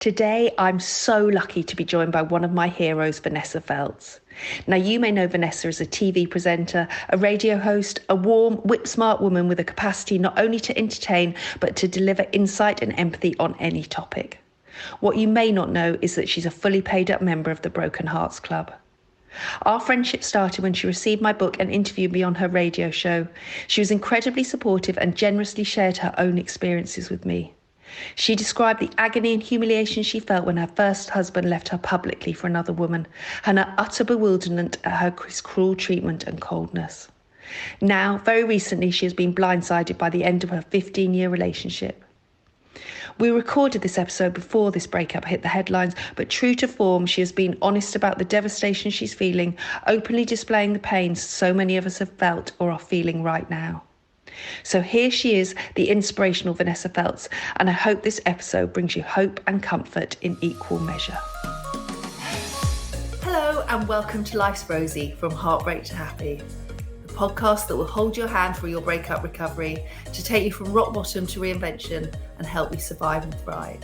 Today, I'm so lucky to be joined by one of my heroes, Vanessa Feltz. Now, you may know Vanessa as a TV presenter, a radio host, a warm, whip-smart woman with a capacity not only to entertain, but to deliver insight and empathy on any topic. What you may not know is that she's a fully paid-up member of the Broken Hearts Club. Our friendship started when she received my book and interviewed me on her radio show. She was incredibly supportive and generously shared her own experiences with me. She described the agony and humiliation she felt when her first husband left her publicly for another woman, and her utter bewilderment at his cruel treatment and coldness. Now, very recently, she has been blindsided by the end of her 15-year relationship. We recorded this episode before this breakup hit the headlines, but true to form, she has been honest about the devastation she's feeling, openly displaying the pain so many of us have felt or are feeling right now. So here she is, the inspirational Vanessa Feltz, and I hope this episode brings you hope and comfort in equal measure. Hello and welcome to Life's Rosie, from Heartbreak to Happy, the podcast that will hold your hand through your breakup recovery to take you from rock bottom to reinvention and help you survive and thrive.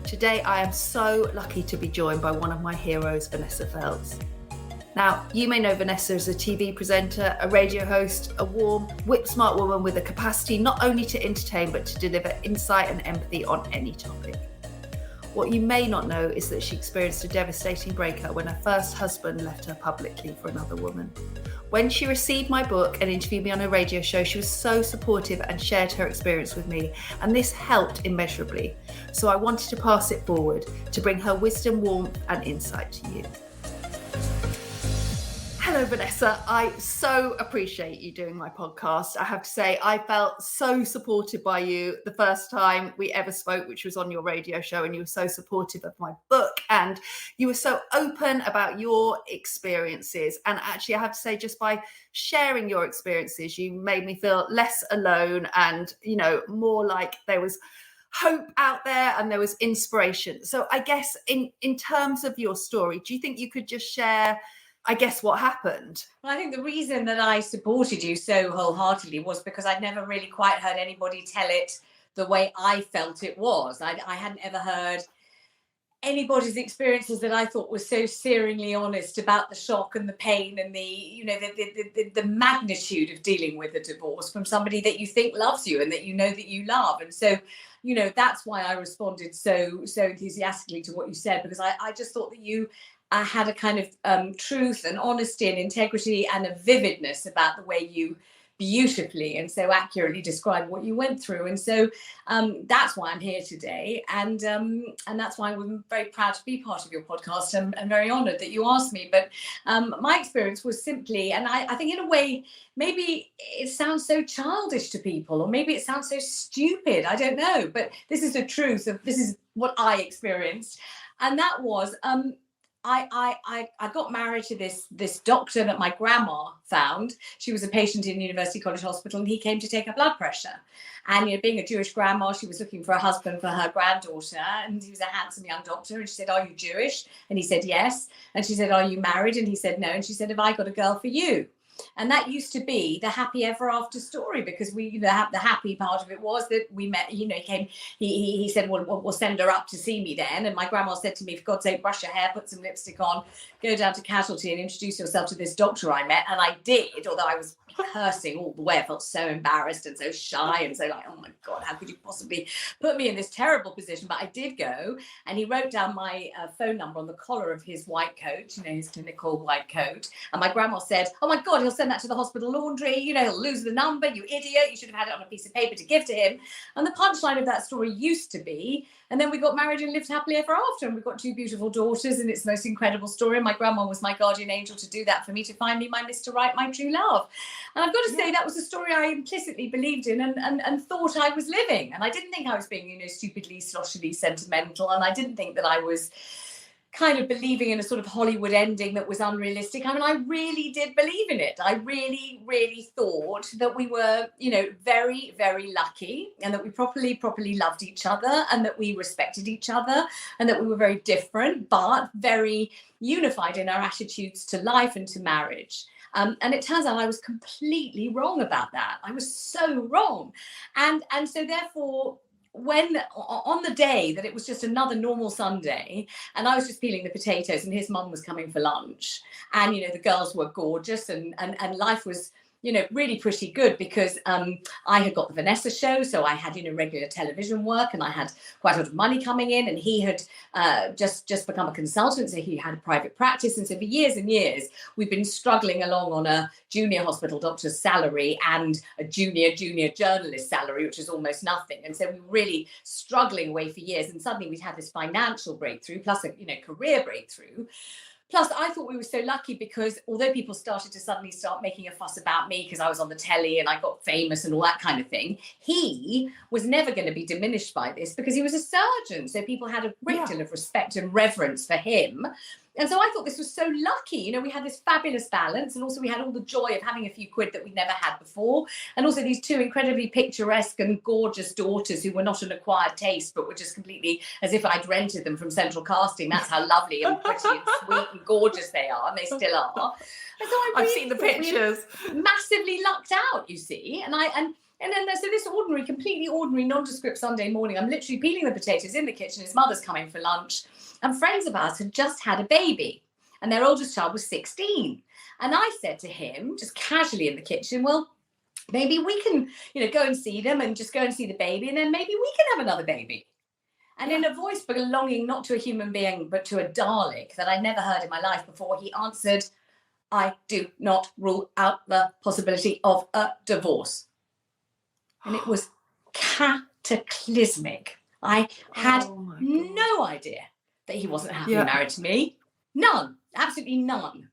Today I am so lucky to be joined by one of my heroes, Vanessa Feltz. Now, you may know Vanessa as a TV presenter, a radio host, a warm, whip-smart woman with a capacity not only to entertain, but to deliver insight and empathy on any topic. What you may not know is that she experienced a devastating breakup when her first husband left her publicly for another woman. When she received my book and interviewed me on her radio show, she was so supportive and shared her experience with me, and this helped immeasurably. So I wanted to pass it forward to bring her wisdom, warmth, and insight to you. Hello, Vanessa. I so appreciate you doing my podcast. I have to say, I felt so supported by you the first time we ever spoke, which was on your radio show, and you were so supportive of my book, and you were so open about your experiences. And actually, I have to say, just by sharing your experiences, you made me feel less alone and, more like there was hope out there and there was inspiration. So I guess in terms of your story, do you think you could just share, I guess, what happened? Well, I think the reason that I supported you so wholeheartedly was because I'd never really quite heard anybody tell it the way I felt it was. I hadn't ever heard anybody's experiences that I thought were so searingly honest about the shock and the pain and the magnitude of dealing with a divorce from somebody that you think loves you and that you know that you love. And so, that's why I responded so enthusiastically to what you said, because I just thought that you had a kind of truth and honesty and integrity and a vividness about the way you beautifully and so accurately describe what you went through. And so that's why I'm here today. And that's why I'm very proud to be part of your podcast and very honored that you asked me. But my experience was simply, and I think in a way, maybe it sounds so childish to people, or maybe it sounds so stupid. I don't know. But this is the truth of, this is what I experienced. And that was, I got married to this doctor that my grandma found. She was a patient in University College Hospital, and he came to take her blood pressure. And being a Jewish grandma, she was looking for a husband for her granddaughter, and he was a handsome young doctor. And she said, "Are you Jewish?" And he said, "Yes." And she said, "Are you married?" And he said, "No." And she said, "Have I got a girl for you?" And that used to be the happy ever after story, because we, the happy part of it was that we met, he said, well, we'll send her up to see me then. And my grandma said to me, for God's sake, brush your hair, put some lipstick on, go down to Casualty and introduce yourself to this doctor I met. And I did, although I was cursing all the way. I felt so embarrassed and so shy and so like, oh my God, how could you possibly put me in this terrible position? But I did go, and he wrote down my phone number on the collar of his white coat, his clinical white coat. And my grandma said, "Oh my God, he'll send that to the hospital laundry, he'll lose the number, you idiot, you should have had it on a piece of paper to give to him." And the punchline of that story used to be, and then we got married and lived happily ever after, and we've got two beautiful daughters, and it's the most incredible story. And my grandma was my guardian angel to do that for me, to find me my Mr. Right, my true love. And I've got to say, that was a story I implicitly believed in and thought I was living. And I didn't think I was being, stupidly, sloshily sentimental. And I didn't think that I was kind of believing in a sort of Hollywood ending that was unrealistic. I mean, I really did believe in it. I really, really thought that we were, very, very lucky, and that we properly loved each other, and that we respected each other, and that we were very different, but very unified in our attitudes to life and to marriage. And it turns out I was completely wrong about that. I was so wrong. And so therefore, when on the day that it was just another normal Sunday and I was just peeling the potatoes and his mum was coming for lunch, and the girls were gorgeous, and life was really pretty good, because I had got the Vanessa show, so I had regular television work, and I had quite a lot of money coming in, and he had just become a consultant, so he had a private practice, and so for years and years we've been struggling along on a junior hospital doctor's salary and a junior journalist salary, which is almost nothing, and so we were really struggling away for years, and suddenly we'd had this financial breakthrough plus a career breakthrough. Plus, I thought we were so lucky because although people started to suddenly start making a fuss about me because I was on the telly and I got famous and all that kind of thing, he was never going to be diminished by this because he was a surgeon. So people had a great deal of respect and reverence for him. And so I thought this was so lucky. We had this fabulous balance, and also we had all the joy of having a few quid that we'd never had before. And also these two incredibly picturesque and gorgeous daughters who were not an acquired taste, but were just completely as if I'd rented them from Central Casting. That's how lovely and pretty and sweet and gorgeous they are, and they still are. And so I've seen the pictures. Massively lucked out, you see. And then so this completely ordinary, nondescript Sunday morning, I'm literally peeling the potatoes in the kitchen. His mother's coming for lunch. And friends of ours had just had a baby, and their oldest child was 16. And I said to him, just casually in the kitchen, well, maybe we can, go and see them and just go and see the baby, and then maybe we can have another baby. And in a voice belonging not to a human being, but to a Dalek that I'd never heard in my life before, he answered, I do not rule out the possibility of a divorce. And it was cataclysmic. I had no idea that he wasn't happily married to me. None, absolutely none.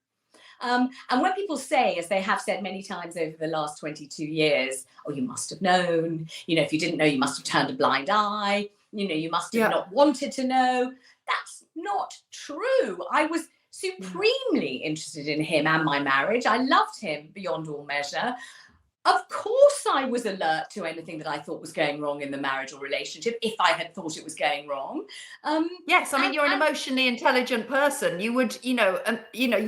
And when people say, as they have said many times over the last 22 years, oh, you must have known, if you didn't know, you must have turned a blind eye, you must have not wanted to know. That's not true. I was supremely interested in him and my marriage. I loved him beyond all measure. Of course, I was alert to anything that I thought was going wrong in the marriage or relationship, if I had thought it was going wrong. Yes, I mean, you're an emotionally intelligent person. You would, you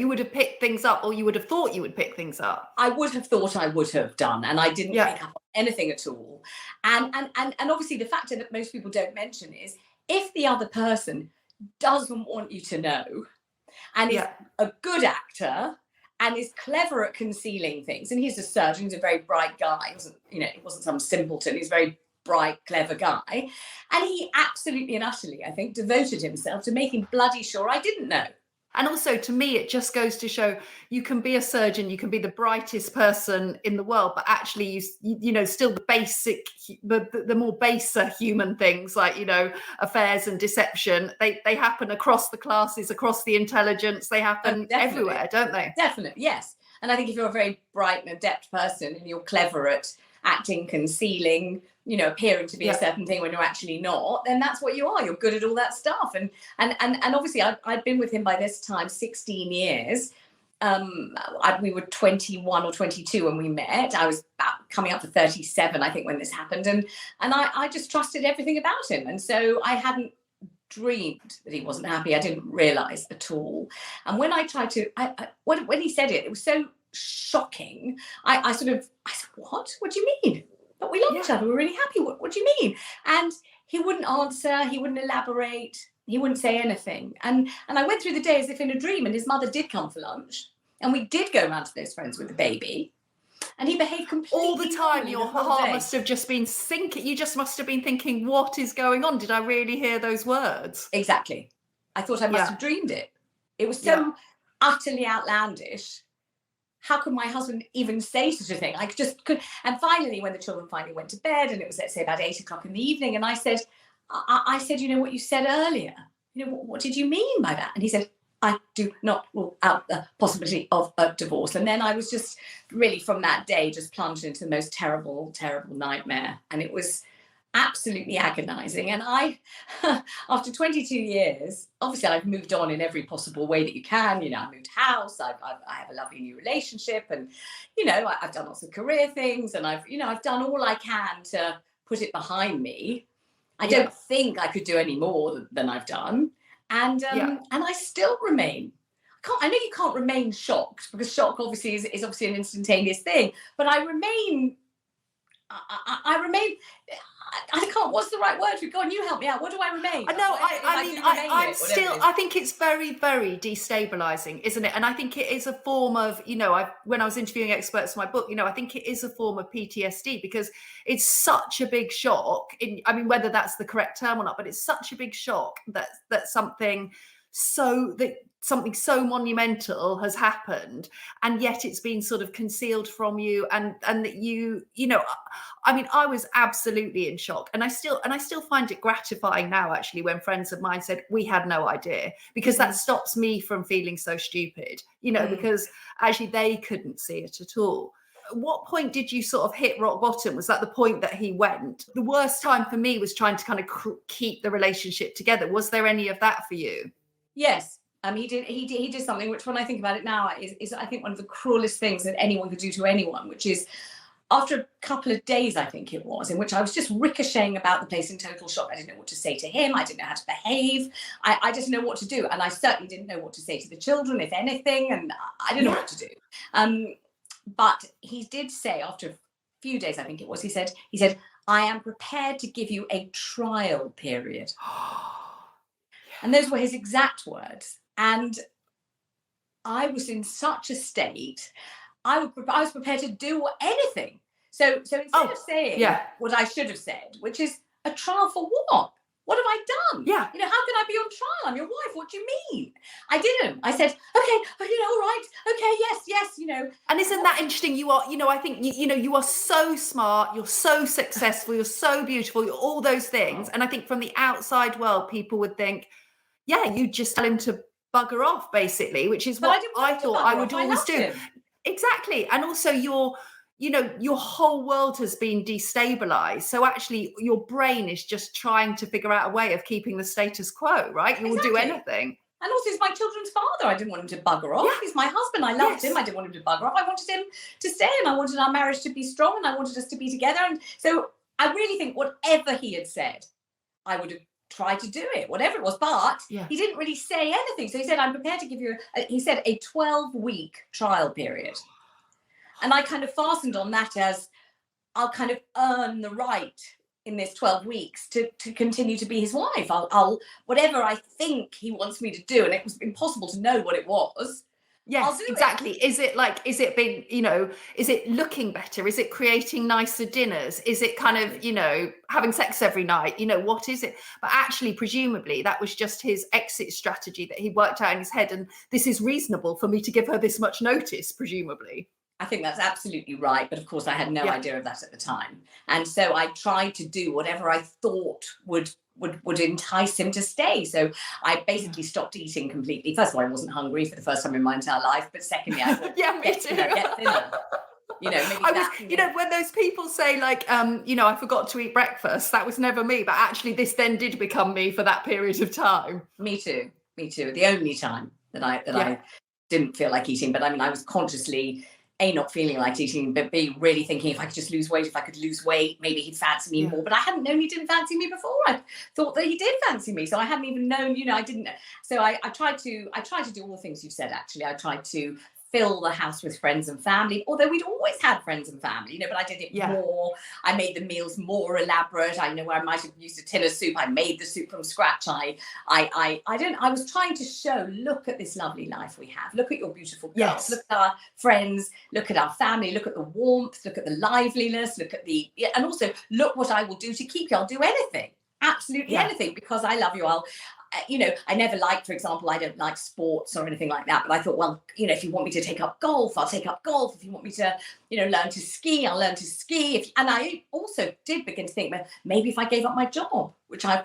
would have picked things up, or you would have thought you would pick things up. I would have thought I would have done, and I didn't pick up on anything at all. And obviously, the factor that most people don't mention is if the other person doesn't want you to know, and is a good actor, and is clever at concealing things. And he's a surgeon, he's a very bright guy. He wasn't some simpleton, he's a very bright, clever guy. And he absolutely and utterly, I think, devoted himself to making bloody sure I didn't know. And also, to me, it just goes to show you can be a surgeon, you can be the brightest person in the world, but actually, still the basic, the more baser human things like, affairs and deception, they happen across the classes, across the intelligence, they happen everywhere, don't they? Definitely, yes. And I think if you're a very bright and adept person and you're clever at acting, concealing, appearing to be a certain thing when you're actually not, then that's what you are. You're good at all that stuff. And obviously I'd been with him by this time 16 years. We were 21 or 22 when we met. I was about coming up to 37, I think, when this happened. And I just trusted everything about him. And so I hadn't dreamed that he wasn't happy. I didn't realize at all. And when I tried to, when he said it, it was so shocking. I said, what? What do you mean? But we loved each other. We were really happy. What do you mean? And he wouldn't answer. He wouldn't elaborate. He wouldn't say anything. And I went through the day as if in a dream. And his mother did come for lunch. And we did go round to those friends with the baby. And he behaved completely all the time. Your heart must have just been sinking. You just must have been thinking, what is going on? Did I really hear those words? Exactly. I thought I must have dreamed it. It was so utterly outlandish. How could my husband even say such a thing? I just could. And finally, when the children finally went to bed, and it was, let's say, about 8 o'clock in the evening, and I said, what you said earlier, what did you mean by that? And he said, I do not rule out the possibility of a divorce. And then I was just really, from that day, just plunged into the most terrible, terrible nightmare. And it was absolutely agonizing. And I, after 22 years, obviously I've moved on in every possible way that you can. I moved house, I have a lovely new relationship, and, I've done lots of career things, and I've done all I can to put it behind me. I don't think I could do any more than I've done. And I still remain. I know you can't remain shocked, because shock obviously is obviously an instantaneous thing, but I remain I can't, what's the right word? Go on, you help me out. What do I remain? I think it's very, very destabilizing, isn't it? And I think it is a form of, when I was interviewing experts for my book, I think it is a form of PTSD, because it's such a big shock. Whether that's the correct term or not, but it's such a big shock that something so monumental has happened, and yet it's been sort of concealed from you, and that I was absolutely in shock, and I still find it gratifying now, actually, when friends of mine said we had no idea, because that stops me from feeling so stupid, because actually they couldn't see it at all. At what point did you sort of hit rock bottom? Was that the point that he went? The worst time for me was trying to kind of keep the relationship together. Was there any of that for you? Yes. He did something which, when I think about it now, is I think one of the cruelest things that anyone could do to anyone, which is, after a couple of days, I think it was, in which I was just ricocheting about the place in total shock. I didn't know what to say to him. I didn't know how to behave. I didn't know what to do. And I certainly didn't know what to say to the children, if anything. And I didn't know what to do. But he did say, after a few days, I think it was, he said, I am prepared to give you a trial period. And those were his exact words. And I was in such a state, I was prepared to do anything. So instead of saying what I should have said, which is, a trial for what? What have I done? Yeah. How can I be on trial? I'm your wife. What do you mean? I didn't. I said, okay, all right. Okay, yes. And isn't that interesting? You are, I think, you are so smart. You're so successful. You're so beautiful. You're all those things. And I think from the outside world, people would think, yeah, you just tell him to bugger off, basically, which is what I thought I would always do. Him. Exactly. And also your whole world has been destabilized. So actually your brain is just trying to figure out a way of keeping the status quo, right? You will do anything. And also, he's my children's father. I didn't want him to bugger off. Yeah. He's my husband. I loved him. I didn't want him to bugger off. I wanted him to stay, and I wanted our marriage to be strong, and I wanted us to be together. And so I really think whatever he had said, I would have tried to do it, whatever it was. But he didn't really say anything. So he said, I'm prepared to give you, he said, a 12-week trial period. And I kind of fastened on that as, I'll kind of earn the right in this 12 weeks to continue to be his wife. I'll whatever I think he wants me to do, and it was impossible to know what it was. Yes, exactly. Is it is it looking better? Is it creating nicer dinners? Is it kind of, having sex every night? What is it? But actually, presumably, that was just his exit strategy that he worked out in his head. And this is reasonable for me to give her this much notice, presumably. I think that's absolutely right. But of course, I had no idea of that at the time. And so I tried to do whatever I thought would entice him to stay. So I basically stopped eating completely. First of all, I wasn't hungry for the first time in my entire life. But secondly, I thought, me too. Get thinner. Maybe when those people say I forgot to eat breakfast, that was never me. But actually, this then did become me for that period of time. Me too. The only time that I didn't feel like eating. But I was consciously A, not feeling like eating, but B, really thinking if I could just lose weight, maybe he'd fancy me more. But I hadn't known he didn't fancy me before. I thought that he did fancy me. So I hadn't even known, I didn't. So I tried to do all the things you've said, actually. I tried to fill the house with friends and family, although we'd always had friends and family, but I did it more. I made the meals more elaborate. I know where I might have used a tin of soup. I made the soup from scratch. I was trying to show, look at this lovely life we have. Look at your beautiful girls. Look at our friends. Look at our family. Look at the warmth. Look at the liveliness. And also look what I will do to keep you. I'll do anything. Absolutely anything, because I love you. I never liked, for example, I don't like sports or anything like that. But I thought, well, if you want me to take up golf, I'll take up golf. If you want me to, learn to ski, I'll learn to ski. And I also did begin to think, well, maybe if I gave up my job, which I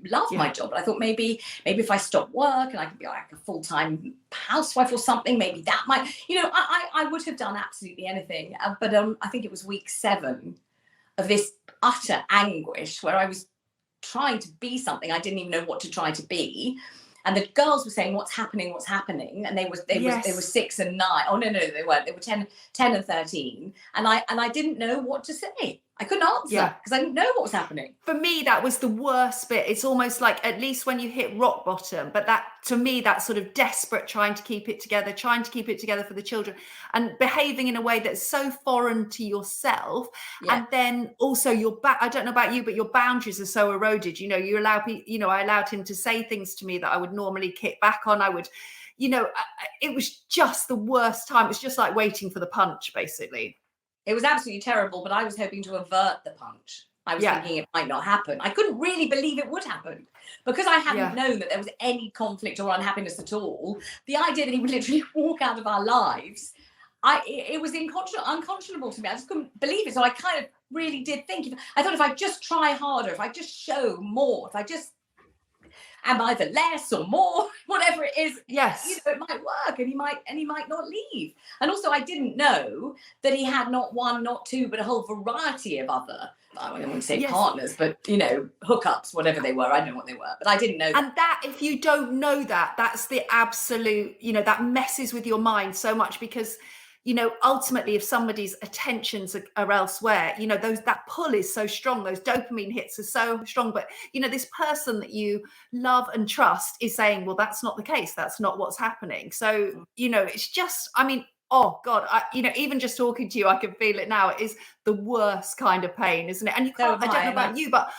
love my job. But I thought maybe if I stopped work and I could be like a full-time housewife or something, maybe that might, I would have done absolutely anything. But I think it was week 7 of this utter anguish where I was trying to be something I didn't even know what to try to be, and the girls were saying what's happening, and they were 6 and 9. Oh no, they weren't. They were 10 and 13, and I didn't know what to say. I couldn't answer because I didn't know what was happening. For me, that was the worst bit. It's almost like, at least when you hit rock bottom, but that, to me, that sort of desperate trying to keep it together for the children, and behaving in a way that's so foreign to yourself. And then also I don't know about you, but your boundaries are so eroded. You know, I allowed him to say things to me that I would normally kick back on. I would, it was just the worst time. It was just like waiting for the punch, basically. It was absolutely terrible, but I was hoping to avert the punch. I was thinking it might not happen. I couldn't really believe it would happen because I hadn't known that there was any conflict or unhappiness at all. The idea that he would literally walk out of our lives, it was unconscionable to me. I just couldn't believe it. So I kind of really did think, I thought if I just try harder, if I just show more, if I just am either less or more, whatever it is, it might work, and he might not leave. And also, I didn't know that he had not one, not two, but a whole variety of other, I wouldn't say partners, but hookups, whatever they were. I don't know what they were, but I didn't know. And that, if you don't know that, that's the absolute, that messes with your mind so much, because ultimately, if somebody's attentions are elsewhere, that pull is so strong, those dopamine hits are so strong. But, this person that you love and trust is saying, well, that's not the case. That's not what's happening. So, it's just, oh God, even just talking to you, I can feel it now. It is the worst kind of pain, isn't it? And you can't, I don't know about you, but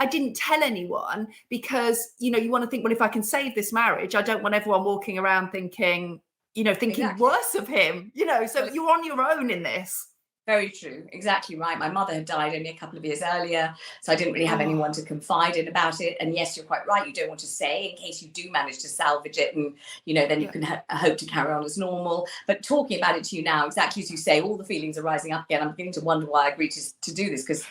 I didn't tell anyone because, you want to think, well, if I can save this marriage, I don't want everyone walking around thinking worse of him, so you're on your own in this. Very true. Exactly right. My mother had died only a couple of years earlier, so I didn't really have anyone to confide in about it. And yes, you're quite right. You don't want to say in case you do manage to salvage it, and then you can hope to carry on as normal. But talking about it to you now, exactly as you say, all the feelings are rising up again. I'm beginning to wonder why I agreed to do this, because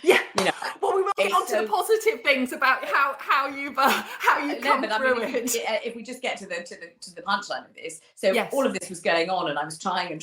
well, we will get on to the positive things about how you come through it. If we just get to the punchline of this, so all of this was going on, and I was trying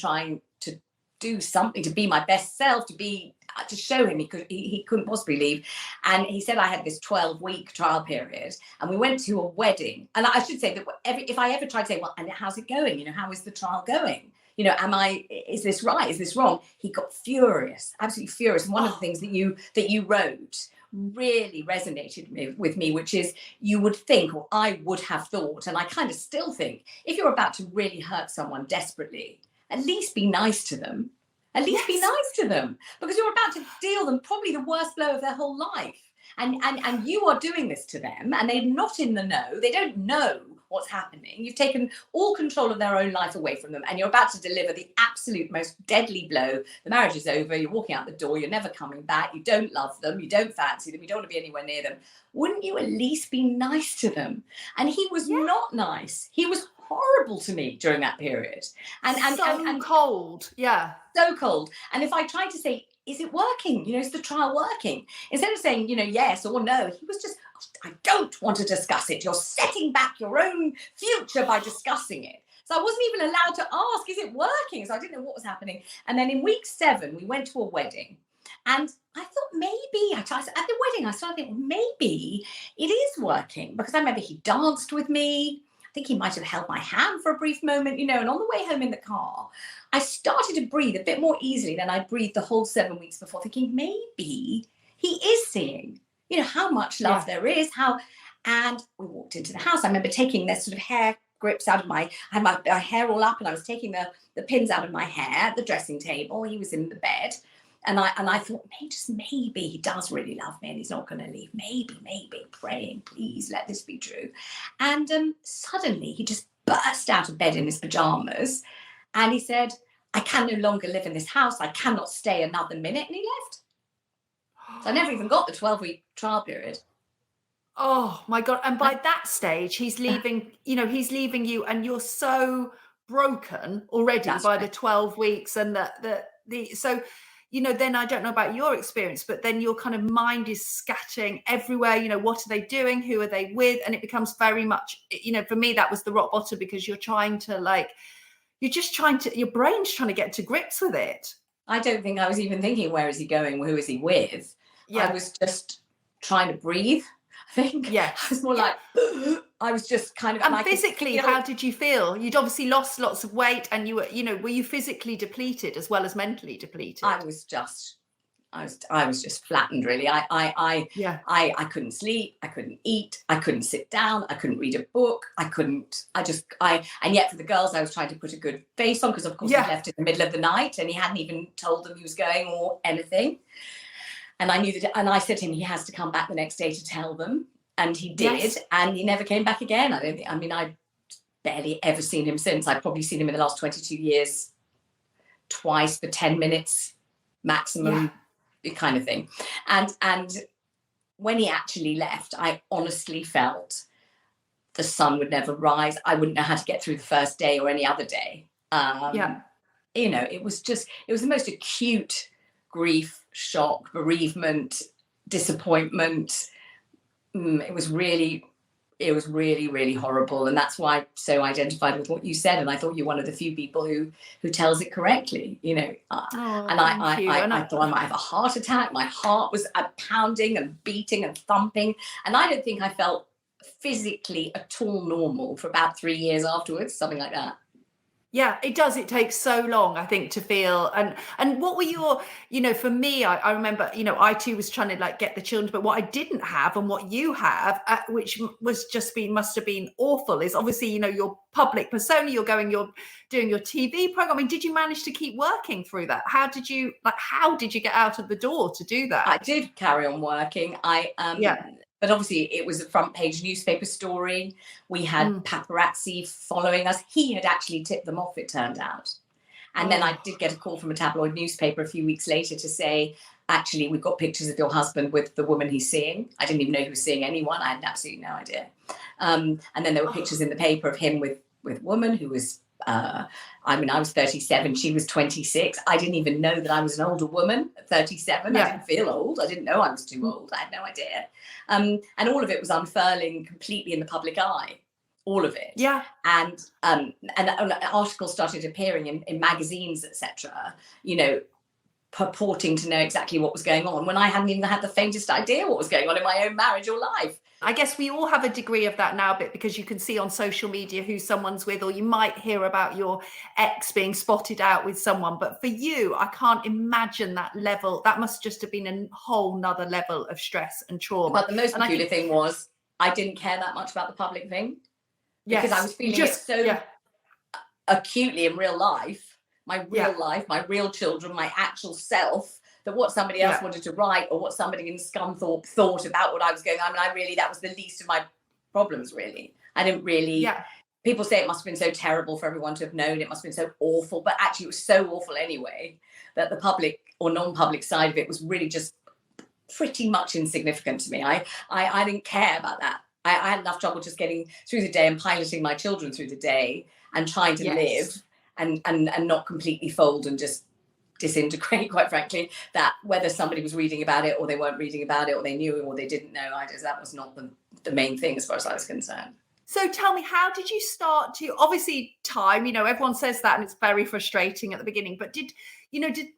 to do something to be my best self, to show him he couldn't possibly leave. And he said I had this 12-week trial period, and we went to a wedding. And I should say that if I ever tried to say, well, and how's it going? How is the trial going? Is this right? Is this wrong? He got furious, absolutely furious. And one of the things that you wrote really resonated with me, which is, you would think, or I would have thought, and I kind of still think, if you're about to really hurt someone desperately, at least be nice to them. At least be nice to them, because you're about to deal them probably the worst blow of their whole life. And you are doing this to them, and they're not in the know. They don't know what's happening. You've taken all control of their own life away from them, and you're about to deliver the absolute most deadly blow. The marriage is over. You're walking out the door. You're never coming back. You don't love them. You don't fancy them. You don't want to be anywhere near them. Wouldn't you at least be nice to them? And he was not nice. He was horrible to me during that period, and cold, so cold. And if I tried to say, is it working? Is the trial working? Instead of saying, yes or no, he was just, I don't want to discuss it. You're setting back your own future by discussing it. So I wasn't even allowed to ask, is it working? So I didn't know what was happening. And then in week 7, we went to a wedding. And I thought maybe, at the wedding, I started thinking, well, maybe it is working, because I remember he danced with me. I think he might have held my hand for a brief moment, and on the way home in the car, I started to breathe a bit more easily than I breathed the whole 7 weeks before, thinking maybe he is seeing, how much love there is, and we walked into the house. I remember taking their sort of hair grips out of I had my hair all up, and I was taking the pins out of my hair at the dressing table. He was in the bed. And I thought, maybe he does really love me and he's not going to leave. Maybe, praying, please let this be true. And suddenly he just burst out of bed in his pajamas, and he said, I can no longer live in this house. I cannot stay another minute. And he left. So I never even got the 12-week trial period. Oh my God. And by that stage, he's leaving you, and you're so broken already by the 12 weeks and so then I don't know about your experience, but then your kind of mind is scatting everywhere. What are they doing? Who are they with? And it becomes very much, for me, that was the rock bottom, because you're trying to your brain's trying to get to grips with it. I don't think I was even thinking, where is he going? Who is he with? I was just trying to breathe, I think. Yeah. I was more like, I was just kind of. And physically, how did you feel? You'd obviously lost lots of weight, and you were, were you physically depleted as well as mentally depleted? I I was just flattened, really. I couldn't sleep, I couldn't eat, I couldn't sit down, I couldn't read a book, and yet for the girls I was trying to put a good face on, because of course he left in the middle of the night and he hadn't even told them he was going or anything. And I knew that, and I said to him, he has to come back the next day to tell them. And he did, and he never came back again. I've barely ever seen him since. I've probably seen him in the last 22 years twice for 10 minutes maximum, kind of thing. And when he actually left, I honestly felt the sun would never rise. I wouldn't know how to get through the first day or any other day. It was the most acute grief, shock, bereavement, disappointment. It was really, really horrible. And that's why I so identified with what you said. And I thought you're one of the few people who tells it correctly, I thought I might have a heart attack. My heart was pounding and beating and thumping. And I don't think I felt physically at all normal for about 3 years afterwards, something like that. Yeah, it does. It takes so long, I think, to feel. And what were your, for me, I remember, I too was trying to get the children, but what I didn't have and what you have, which must have been awful, is obviously, your public persona, you're doing your TV program. I mean, did you manage to keep working through that? How did you get out of the door to do that? I did carry on working. But obviously it was a front page newspaper story. We had paparazzi following us. He had actually tipped them off, it turned out. And then I did get a call from a tabloid newspaper a few weeks later to say, actually, we've got pictures of your husband with the woman he's seeing. I didn't even know he was seeing anyone. I had absolutely no idea. And then there were pictures in the paper of him with a woman who was, I was 37, she was 26. I didn't even know that I was an older woman at 37. I didn't feel old. I didn't know I was too old. I had no idea. And all of it was unfurling completely in the public eye. All of it. Yeah. And articles started appearing in magazines, etc., purporting to know exactly what was going on when I hadn't even had the faintest idea what was going on in my own marriage or life. I guess we all have a degree of that now, because you can see on social media who someone's with, or you might hear about your ex being spotted out with someone. But for you, I can't imagine that level. That must just have been a whole nother level of stress and trauma. But the most peculiar thing was I didn't care that much about the public thing, because I was feeling it so acutely in real life, my real children, my actual self, that what somebody else wanted to write or what somebody in Scunthorpe thought about what I was going on. That was the least of my problems, really. I didn't really, people say it must have been so terrible for everyone to have known. It must have been so awful, but actually it was so awful anyway, that the public or non-public side of it was really just pretty much insignificant to me. I didn't care about that. I had enough trouble just getting through the day and piloting my children through the day and trying to live and not completely fold and just disintegrate, quite frankly, that whether somebody was reading about it or they weren't reading about it, or they knew or they didn't know, that was not the main thing as far as I was concerned. So tell me, how did you start to, obviously time, everyone says that and it's very frustrating at the beginning, but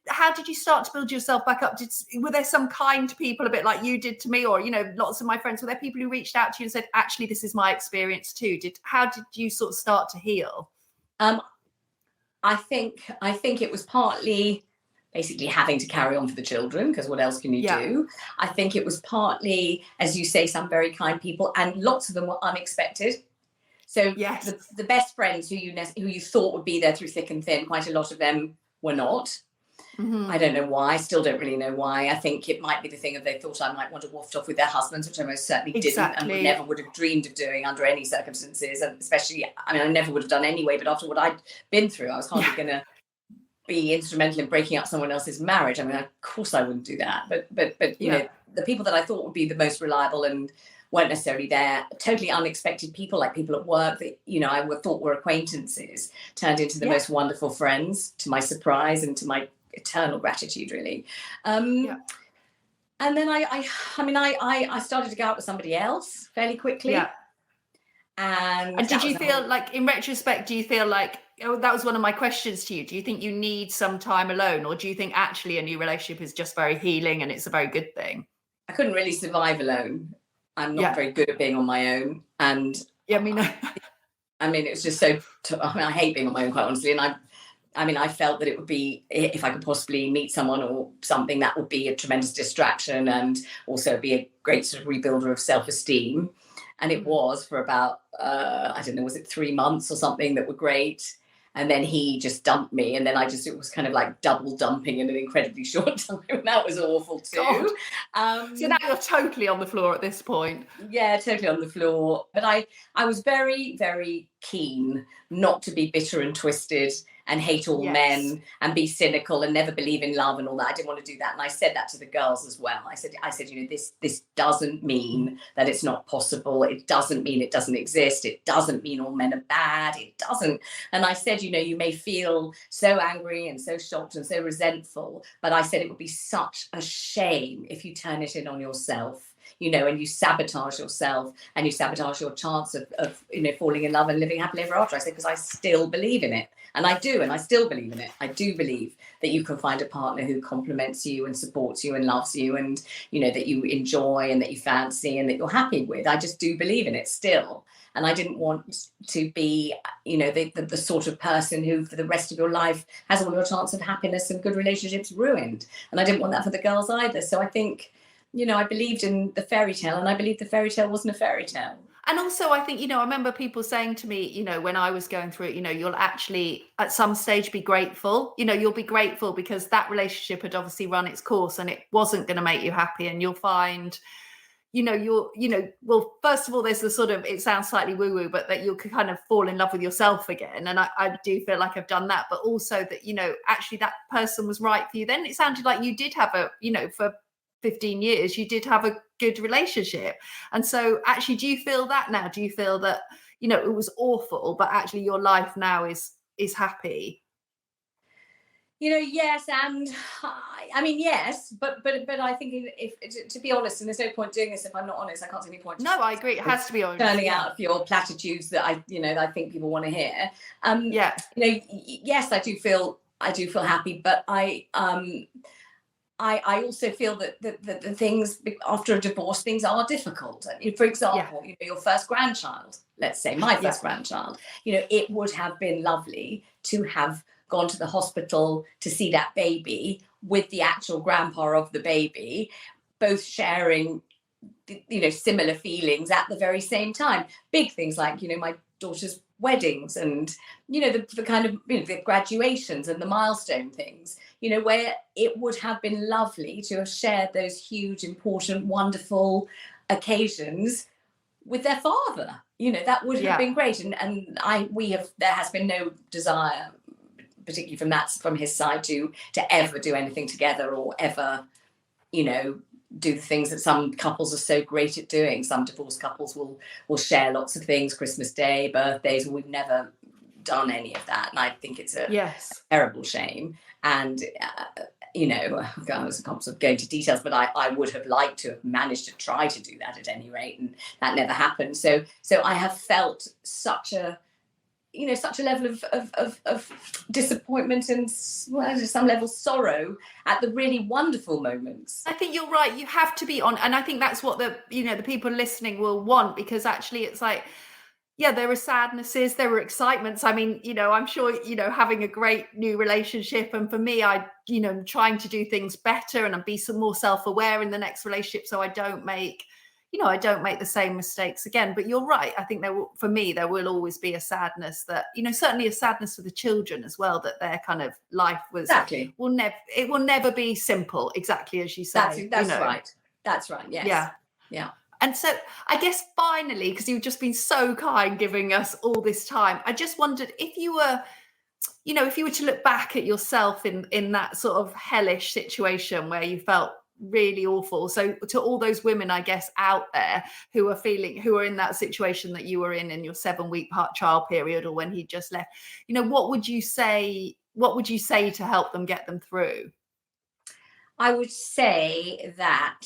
how did you start to build yourself back up? Were there some kind people, a bit like you did to me, or, lots of my friends, were there people who reached out to you and said, actually, this is my experience too? How did you sort of start to heal? I think it was partly basically having to carry on for the children, because what else can you do? I think it was partly, as you say, some very kind people, and lots of them were unexpected. So the best friends who you thought would be there through thick and thin, quite a lot of them were not. Mm-hmm. I don't know why. I still don't really know why. I think it might be the thing of they thought I might want to waft off with their husbands, which I most certainly didn't, and never would have dreamed of doing under any circumstances. And especially, I never would have done anyway, but after what I'd been through, I was hardly going to be instrumental in breaking up someone else's marriage. Of course I wouldn't do that. But you know, the people that I thought would be the most reliable and weren't necessarily there, totally unexpected people, like people at work that, I thought were acquaintances, turned into the most wonderful friends, to my surprise and to my eternal gratitude, really. And then I started to go out with somebody else fairly quickly. And did you feel like, in retrospect, do you feel like, that was one of my questions to you, do you think you need some time alone, or do you think actually a new relationship is just very healing and it's a very good thing? I couldn't really survive alone. I'm not very good at being on my own. And it was just so, I hate being on my own, quite honestly. And I mean, I felt that it would be, if I could possibly meet someone or something, that would be a tremendous distraction and also be a great sort of rebuilder of self-esteem. And it was for about, I don't know, was it 3 months or something that were great. And then he just dumped me. And then it was kind of like double dumping in an incredibly short time. And that was awful too. So now you're totally on the floor at this point. Yeah, totally on the floor. But I was very, very keen not to be bitter and twisted and hate all men and be cynical and never believe in love and all that. I didn't want to do that. And I said that to the girls as well. I said, this doesn't mean that it's not possible. It doesn't mean it doesn't exist. It doesn't mean all men are bad. It doesn't. And I said, you may feel so angry and so shocked and so resentful, but I said it would be such a shame if you turn it in on yourself, and you sabotage yourself and you sabotage your chance of falling in love and living happily ever after. I said, because I still believe in it. And I do, and I still believe in it. I do believe that you can find a partner who compliments you and supports you and loves you and, that you enjoy and that you fancy and that you're happy with. I just do believe in it still. And I didn't want to be, the sort of person who for the rest of your life has all your chance of happiness and good relationships ruined. And I didn't want that for the girls either. So I think, I believed in the fairy tale, and I believed the fairy tale wasn't a fairy tale. And also, I think, I remember people saying to me, when I was going through it, you'll actually at some stage be grateful. You'll be grateful because that relationship had obviously run its course and it wasn't going to make you happy. And you'll find, well, first of all, there's the sort of, it sounds slightly woo-woo, but that you could kind of fall in love with yourself again. And I do feel like I've done that, but also that, actually that person was right for you. Then it sounded like you did have for 15 years, you did have a good relationship. And so actually, do you feel that now? Do you feel that, it was awful, but actually your life now is happy? Yes. And I mean, yes, but I think if to be honest, and there's no point doing this if I'm not honest, I can't see any point. No, I agree. It has to be honest. Turning out of your platitudes that I think people want to hear. Yes, I do feel happy, but I also feel that the things after a divorce, things are difficult. For example, your first grandchild, let's say my first grandchild, it would have been lovely to have gone to the hospital to see that baby with the actual grandpa of the baby, both sharing, similar feelings at the very same time. Big things like, my daughter's weddings and, the kind of, the graduations and the milestone things, where it would have been lovely to have shared those huge, important, wonderful occasions with their father. That would have been great. And there has been no desire, particularly from his side, to ever do anything together or ever, do the things that some couples are so great at doing. Some divorced couples will share lots of things, Christmas Day, birthdays, and we've never done any of that. And I think it's a terrible shame. And, I was going to details, but I would have liked to have managed to try to do that at any rate. And that never happened. So I have felt such a level of disappointment and some level sorrow at the really wonderful moments. I think you're right. You have to be on. And I think that's what the people listening will want, because actually it's like, there are sadnesses, there are excitements. I mean, I'm sure, having a great new relationship. And for me, trying to do things better and be some more self-aware in the next relationship so I don't make the same mistakes again. But you're right. I think there will always be a sadness that, certainly a sadness for the children as well, that their kind of life will never be simple, exactly as you say. That's right. That's right. Yes. Yeah. And so I guess finally, because you've just been so kind giving us all this time, I just wondered if you were to look back at yourself in that sort of hellish situation where you felt really awful. So to all those women, I guess, out there who are in that situation that you were in your 7-week trial period, or when he just left, what would you say to help them get them through? I would say that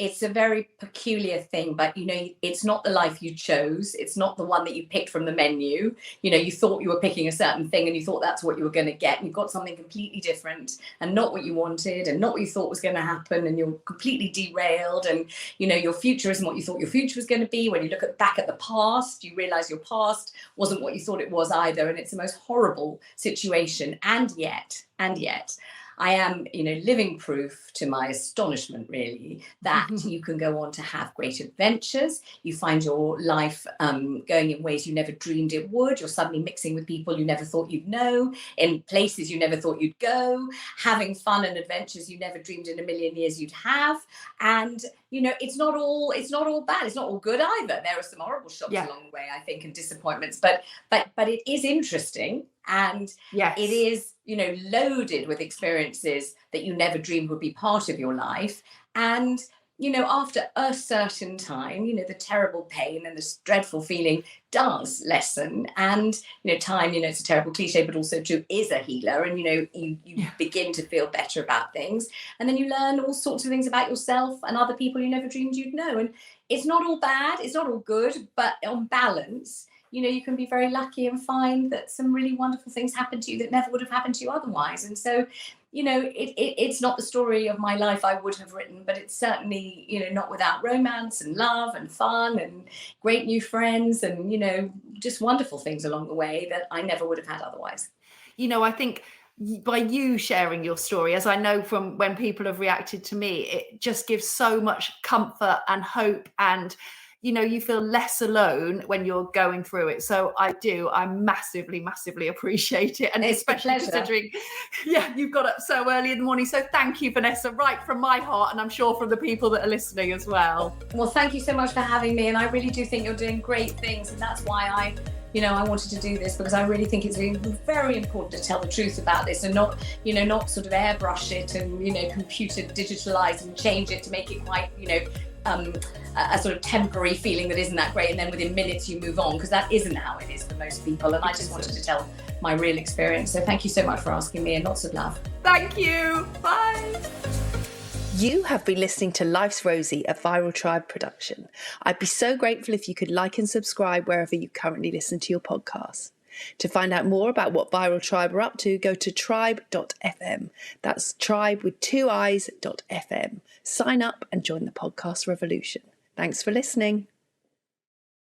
it's a very peculiar thing, but it's not the life you chose. It's not the one that you picked from the menu. You thought you were picking a certain thing and you thought that's what you were going to get. And you got something completely different and not what you wanted and not what you thought was going to happen. And you're completely derailed. And, your future isn't what you thought your future was going to be. When you look back at the past, you realize your past wasn't what you thought it was either. And it's the most horrible situation. And yet, I am, living proof, to my astonishment, really, that you can go on to have great adventures. You find your life going in ways you never dreamed it would. You're suddenly mixing with people you never thought you'd know, in places you never thought you'd go, having fun and adventures you never dreamed in a million years you'd have. And it's not all bad. It's not all good either. There are some horrible shocks along the way, I think, and disappointments. But it is interesting, and it is loaded with experiences that you never dreamed would be part of your life. And after a certain time, the terrible pain and this dreadful feeling does lessen. And time, it's a terrible cliche, but also true, is a healer. And you begin to feel better about things, and then you learn all sorts of things about yourself and other people you never dreamed you'd know. And it's not all bad, it's not all good, but on balance, you can be very lucky and find that some really wonderful things happen to you that never would have happened to you otherwise. And so, it's not the story of my life I would have written, but it's certainly, not without romance and love and fun and great new friends and, just wonderful things along the way that I never would have had otherwise. I think by you sharing your story, as I know from when people have reacted to me, it just gives so much comfort and hope, and you feel less alone when you're going through it. So I massively appreciate it. And it's especially considering, you've got up so early in the morning. So thank you, Vanessa, right from my heart. And I'm sure from the people that are listening as well. Well, thank you so much for having me. And I really do think you're doing great things. And that's why I wanted to do this, because I really think it's very important to tell the truth about this and not sort of airbrush it and, computer digitalize and change it to make it quite, a sort of temporary feeling that isn't that great, and then within minutes you move on, because that isn't how it is for most people. And I just wanted to tell my real experience. So thank you so much for asking me, and lots of love. Thank you. Bye. You have been listening to Life's Rosie, a Viral Tribe production. I'd be so grateful if you could like and subscribe wherever you currently listen to your podcasts. To find out more about what Viral Tribe are up to, go to tribe.fm. That's tribe with 2 eyes.fm. Sign up and join the podcast revolution. Thanks for listening.